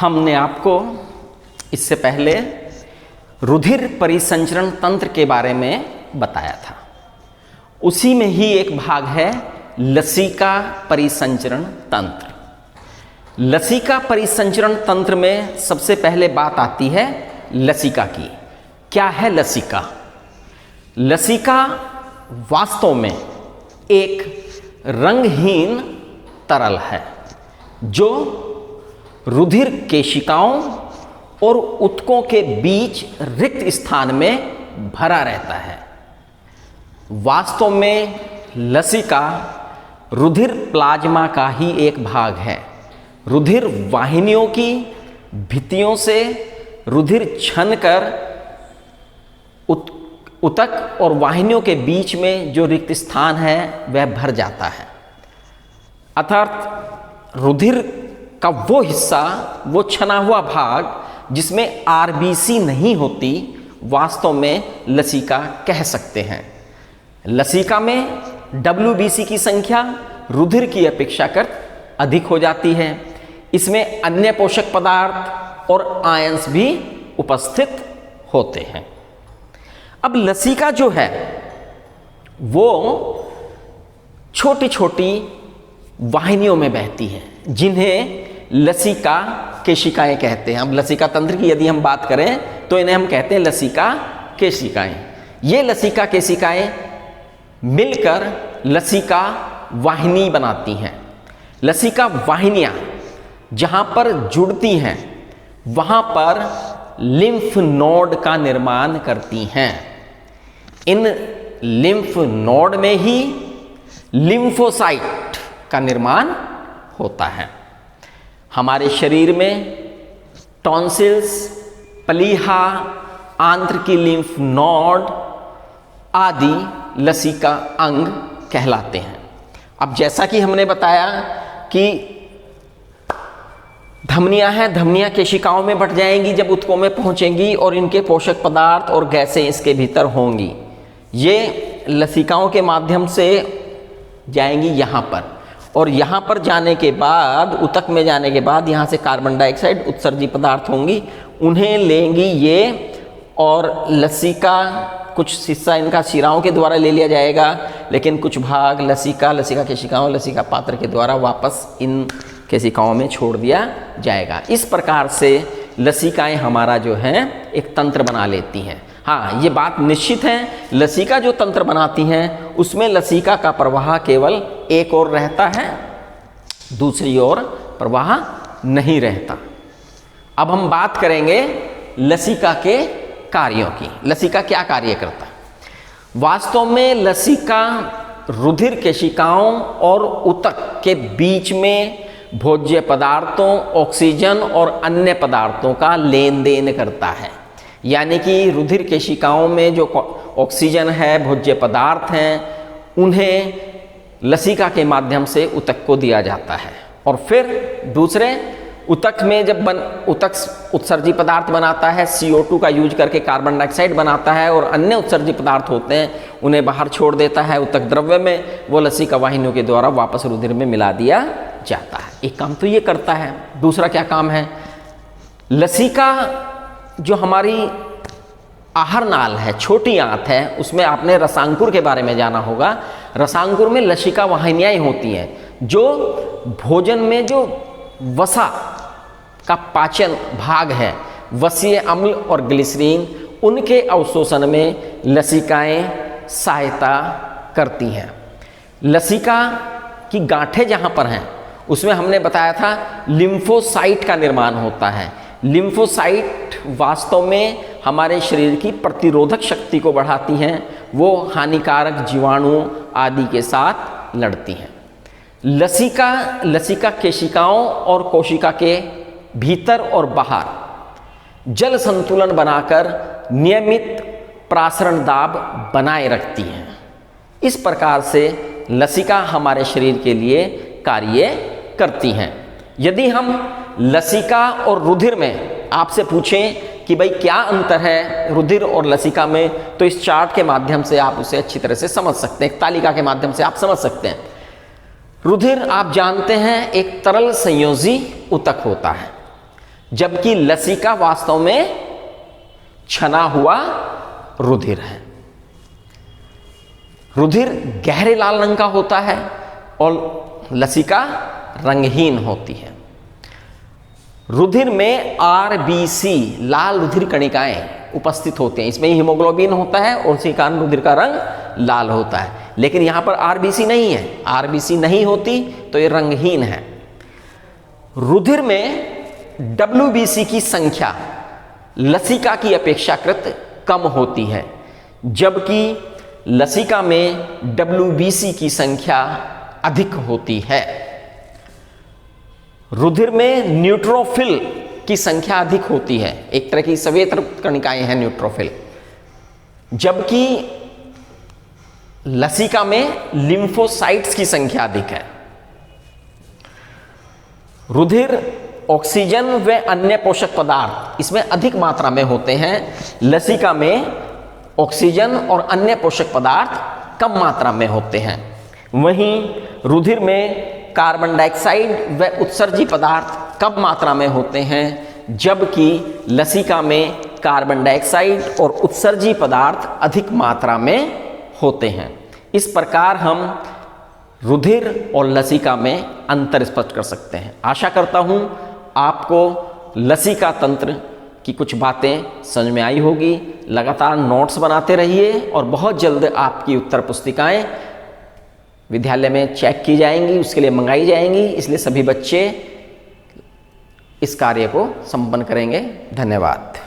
हमने आपको इससे पहले रुधिर परिसंचरण तंत्र के बारे में बताया था। उसी में ही एक भाग है लसिका परिसंचरण तंत्र। लसिका परिसंचरण तंत्र में सबसे पहले बात आती है लसिका की। क्या है लसिका? लसिका वास्तव में एक रंगहीन तरल है जो रुधिर केशिकाओं और ऊतकों के बीच रिक्त स्थान में भरा रहता है। वास्तव में लसिका रुधिर प्लाज्मा का ही एक भाग है। रुधिर वाहिनियों की भित्तियों से रुधिर छनकर ऊतक और वाहिनियों के बीच में जो रिक्त स्थान है वह भर जाता है। अर्थात रुधिर का वो हिस्सा, वो छना हुआ भाग जिसमें आरबीसी नहीं होती, वास्तव में लसिका कह सकते हैं। लसिका में डब्ल्यूबीसी की संख्या रुधिर की अपेक्षाकृत अधिक हो जाती है। इसमें अन्य पोषक पदार्थ और आयंस भी उपस्थित होते हैं। अब लसिका जो है वो छोटी छोटी वाहिनियों में बहती है जिन्हें लसिका केशिकाएं कहते हैं। अब लसिका तंत्र की यदि हम बात करें तो इन्हें हम कहते हैं लसिका केशिकाएं। ये लसिका केशिकाएं मिलकर लसिका वाहिनी बनाती हैं। लसिका वाहिनियां जहां पर जुड़ती हैं वहां पर लिम्फ नोड का निर्माण करती हैं। इन लिम्फ नोड में ही लिम्फोसाइट का निर्माण होता है। हमारे शरीर में टॉन्सिल्स, प्लीहा, आंत्र की लिम्फ नोड आदि लसिका अंग कहलाते हैं। अब जैसा कि हमने बताया कि धमनियां हैं, धमनियां केशिकाओं में बट जाएंगी जब ऊतकों में पहुंचेंगी और इनके पोषक पदार्थ और गैसें इसके भीतर होंगी। ये लसिकाओं के माध्यम से जाएंगी यहाँ पर, और यहाँ पर जाने के बाद, ऊतक में जाने के बाद यहाँ से कार्बन डाइऑक्साइड उत्सर्जी पदार्थ होंगी, उन्हें लेंगी ये, और लसिका कुछ हिस्सा इनका शिराओं के द्वारा ले लिया जाएगा, लेकिन कुछ भाग लसिका केशिकाओं, लसिका पात्र के द्वारा वापस इन केशिकाओं में छोड़ दिया जाएगा। इस प्रकार से लसिकाएं हमारा जो है एक तंत्र बना लेती हैं। हाँ, ये बात निश्चित है, लसिका जो तंत्र बनाती हैं उसमें लसिका का प्रवाह केवल एक ओर रहता है, दूसरी ओर प्रवाह नहीं रहता। अब हम बात करेंगे लसिका के कार्यों की। लसिका क्या कार्य करता है? वास्तव में लसिका रुधिर केशिकाओं और ऊतक के बीच में भोज्य पदार्थों, ऑक्सीजन और अन्य पदार्थों का लेन देन करता है। यानी कि रुधिर केशिकाओं में जो ऑक्सीजन है, भोज्य पदार्थ हैं, उन्हें लसिका के माध्यम से ऊतक को दिया जाता है, और फिर दूसरे ऊतक में जब ऊतक उत्सर्जी पदार्थ बनाता है, CO2 का यूज करके कार्बन डाइऑक्साइड बनाता है और अन्य उत्सर्जी पदार्थ होते हैं, उन्हें बाहर छोड़ देता है ऊतक द्रव्य में, वो लसिका वाहिनियों के द्वारा वापस रुधिर में मिला दिया जाता है। एक काम तो ये करता है। दूसरा क्या काम है? लसिका जो हमारी आहार नाल है, छोटी आंत है, उसमें आपने रसांकुर के बारे में जाना होगा। रसांकुर में लसिका वाहिनियाँ होती हैं जो भोजन में जो वसा का पाचन भाग है, वसीय अम्ल और ग्लिसरीन, उनके अवशोषण में लसिकाएं सहायता करती हैं। लसिका की गांठें जहाँ पर हैं उसमें हमने बताया था लिम्फोसाइट का निर्माण होता है। लिम्फोसाइट वास्तव में हमारे शरीर की प्रतिरोधक शक्ति को बढ़ाती हैं, वो हानिकारक जीवाणु आदि के साथ लड़ती हैं। लसिका केशिकाओं और कोशिका के भीतर और बाहर जल संतुलन बनाकर नियमित प्रासरण दाब बनाए रखती हैं। इस प्रकार से लसिका हमारे शरीर के लिए कार्य करती हैं। यदि हम लसिका और रुधिर में आपसे पूछें कि भाई क्या अंतर है रुधिर और लसिका में, तो इस चार्ट के माध्यम से आप उसे अच्छी तरह से समझ सकते हैं, एक तालिका के माध्यम से आप समझ सकते हैं। रुधिर आप जानते हैं एक तरल संयोजी ऊतक होता है। जबकि लसिका वास्तव में छना हुआ रुधिर है। रुधिर गहरे लाल रंग का होता है और लसिका रंगहीन होती है। रुधिर में आरबीसी लाल रुधिर कणिकाएं उपस्थित होते हैं, इसमें हीमोग्लोबिन होता है और उसी कारण रुधिर का रंग लाल होता है। लेकिन यहां पर आरबीसी नहीं है, आरबीसी नहीं होती तो ये रंगहीन है। रुधिर में डब्ल्यूबीसी की संख्या लसिका की अपेक्षाकृत कम होती है, जबकि लसिका में डब्ल्यूबीसी की संख्या अधिक होती है। रुधिर में न्यूट्रोफिल की संख्या अधिक होती है, एक तरह की सवेत कणिकाएं हैं न्यूट्रोफिल, जबकि लसिका में लिम्फोसाइट्स की संख्या अधिक है। रुधिर ऑक्सीजन व अन्य पोषक पदार्थ इसमें अधिक मात्रा में होते हैं, लसिका में ऑक्सीजन और अन्य पोषक पदार्थ कम मात्रा में होते हैं। वहीं रुधिर में कार्बन डाइऑक्साइड व उत्सर्जी पदार्थ कम मात्रा में होते हैं, जबकि लसिका में कार्बन डाइऑक्साइड और उत्सर्जी पदार्थ अधिक मात्रा में होते हैं। इस प्रकार हम रुधिर और लसिका में अंतर स्पष्ट कर सकते हैं। आशा करता हूँ आपको लसिका तंत्र की कुछ बातें समझ में आई होगी। लगातार नोट्स बनाते रहिए और बहुत जल्द आपकी उत्तर पुस्तिकाएं विद्यालय में चेक की जाएंगी, उसके लिए मंगाई जाएंगी। इसलिए सभी बच्चे इस कार्य को संपन्न करेंगे। धन्यवाद।